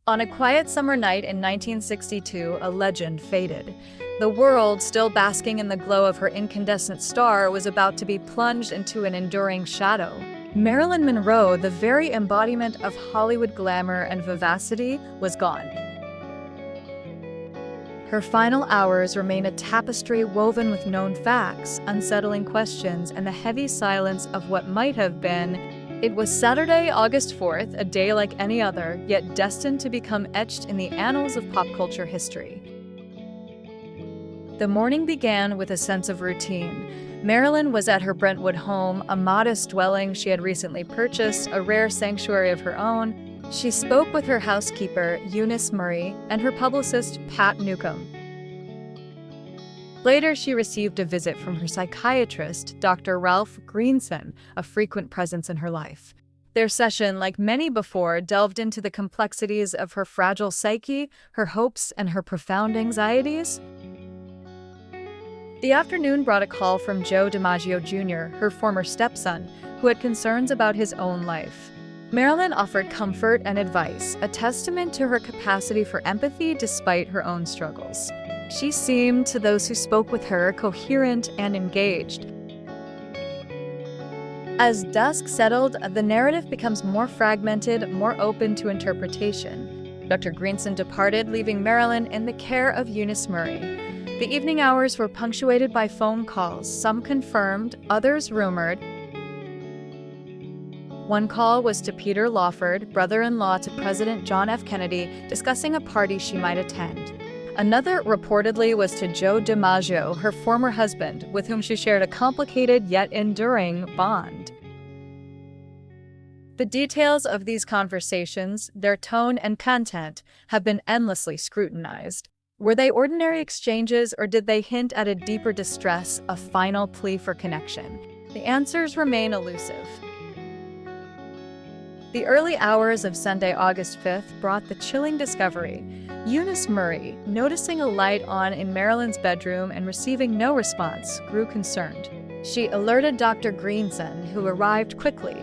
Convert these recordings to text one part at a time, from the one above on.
On a quiet summer night in 1962, a legend faded. The world, still basking in the glow of her incandescent star, was about to be plunged into an enduring shadow. Marilyn Monroe, the very embodiment of Hollywood glamour and vivacity, was gone. Her final hours remain a tapestry woven with known facts, unsettling questions, and the heavy silence of what might have been. It was Saturday, August 4th, a day like any other, yet destined to become etched in the annals of pop culture history. The morning began with a sense of routine. Marilyn was at her Brentwood home, a modest dwelling she had recently purchased, a rare sanctuary of her own. She spoke with her housekeeper, Eunice Murray, and her publicist, Pat Newcomb. Later, she received a visit from her psychiatrist, Dr. Ralph Greenson, a frequent presence in her life. Their session, like many before, delved into the complexities of her fragile psyche, her hopes, and her profound anxieties. The afternoon brought a call from Joe DiMaggio Jr., her former stepson, who had concerns about his own life. Marilyn offered comfort and advice, a testament to her capacity for empathy despite her own struggles. She seemed, to those who spoke with her, coherent and engaged. As dusk settled, the narrative becomes more fragmented, more open to interpretation. Dr. Greenson departed, leaving Marilyn in the care of Eunice Murray. The evening hours were punctuated by phone calls, some confirmed, others rumored. One call was to Peter Lawford, brother-in-law to President John F. Kennedy, discussing a party she might attend. Another, reportedly, was to Joe DiMaggio, her former husband, with whom she shared a complicated yet enduring bond. The details of these conversations, their tone and content, have been endlessly scrutinized. Were they ordinary exchanges, or did they hint at a deeper distress, a final plea for connection? The answers remain elusive. The early hours of Sunday, August 5th, brought the chilling discovery. Eunice Murray, noticing a light on in Marilyn's bedroom and receiving no response, grew concerned. She alerted Dr. Greenson, who arrived quickly.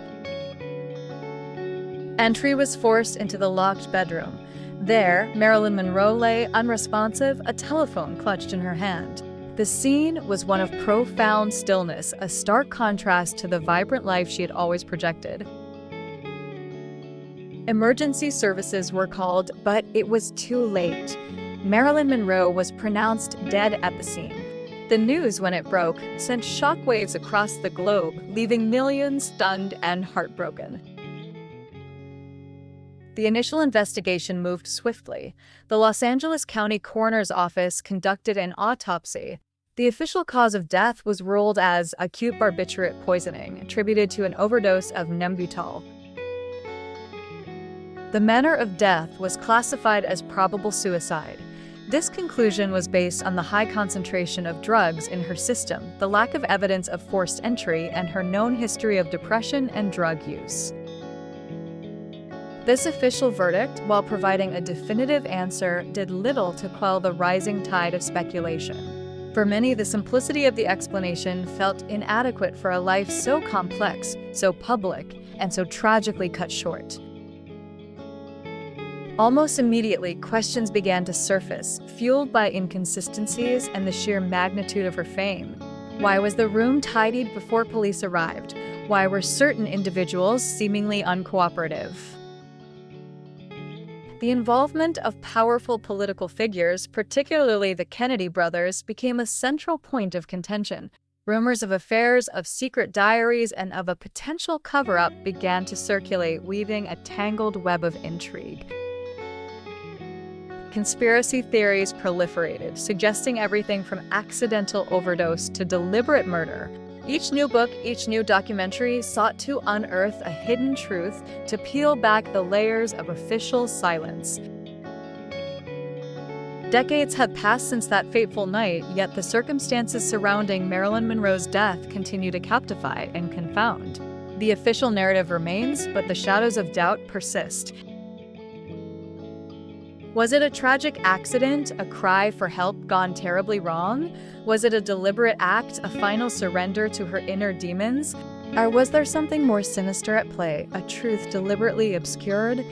Entry was forced into the locked bedroom. There, Marilyn Monroe lay, unresponsive, a telephone clutched in her hand. The scene was one of profound stillness, a stark contrast to the vibrant life she had always projected. Emergency services were called, but it was too late. Marilyn Monroe was pronounced dead at the scene. The news, when it broke, sent shockwaves across the globe, leaving millions stunned and heartbroken. The initial investigation moved swiftly. The Los Angeles County Coroner's Office conducted an autopsy. The official cause of death was ruled as acute barbiturate poisoning, attributed to an overdose of Nembutal. The manner of death was classified as probable suicide. This conclusion was based on the high concentration of drugs in her system, the lack of evidence of forced entry, and her known history of depression and drug use. This official verdict, while providing a definitive answer, did little to quell the rising tide of speculation. For many, the simplicity of the explanation felt inadequate for a life so complex, so public, and so tragically cut short. Almost immediately, questions began to surface, fueled by inconsistencies and the sheer magnitude of her fame. Why was the room tidied before police arrived? Why were certain individuals seemingly uncooperative? The involvement of powerful political figures, particularly the Kennedy brothers, became a central point of contention. Rumors of affairs, of secret diaries, and of a potential cover-up began to circulate, weaving a tangled web of intrigue. Conspiracy theories proliferated, suggesting everything from accidental overdose to deliberate murder. Each new book, each new documentary sought to unearth a hidden truth, to peel back the layers of official silence. Decades have passed since that fateful night, yet the circumstances surrounding Marilyn Monroe's death continue to captivate and confound. The official narrative remains, but the shadows of doubt persist. Was it a tragic accident, a cry for help gone terribly wrong? Was it a deliberate act, a final surrender to her inner demons? Or was there something more sinister at play, a truth deliberately obscured?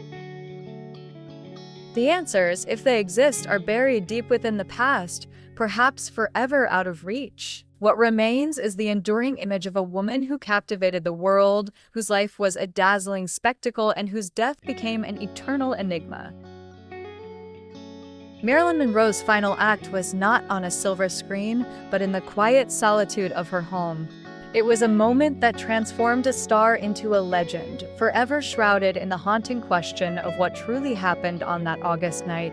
The answers, if they exist, are buried deep within the past, perhaps forever out of reach. What remains is the enduring image of a woman who captivated the world, whose life was a dazzling spectacle, and whose death became an eternal enigma. Marilyn Monroe's final act was not on a silver screen, but in the quiet solitude of her home. It was a moment that transformed a star into a legend, forever shrouded in the haunting question of what truly happened on that August night.